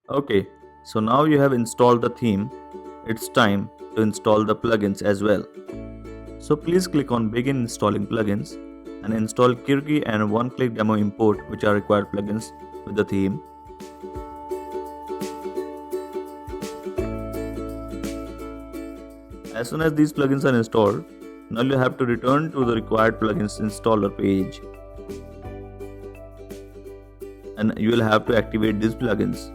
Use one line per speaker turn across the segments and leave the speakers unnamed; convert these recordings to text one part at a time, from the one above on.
Okay, so now you have installed the theme. It's time to install the plugins as well. So please click on Begin Installing Plugins and install Kirki and one-click demo import, which are required plugins with the theme. As soon as these plugins are installed, now you have to return to the required plugins installer page. And you will have to activate these plugins.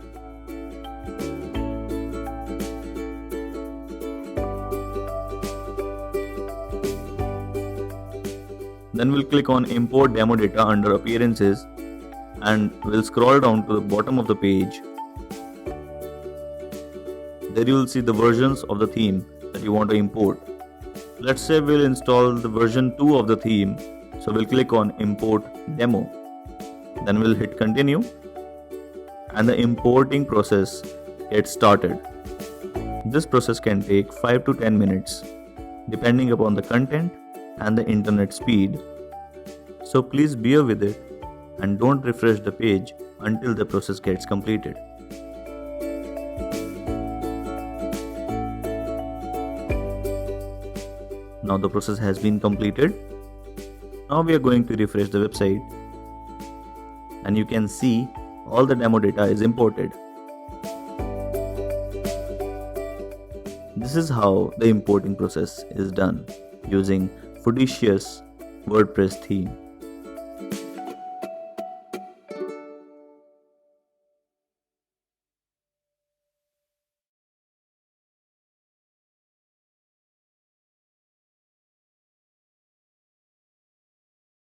Then we'll click on Import Demo Data under Appearances and we'll scroll down to the bottom of the page. There you will see the versions of the theme that you want to import. Let's say we'll install the version 2 of the theme, so we'll click on Import Demo. Then we'll hit Continue and the importing process gets started. This process can take 5 to 10 minutes depending upon the content and the internet speed. So please bear with it and don't refresh the page until the process gets completed. Now the process has been completed. Now we are going to refresh the website and you can see all the demo data is imported. This is how the importing process is done using Foodicious WordPress theme.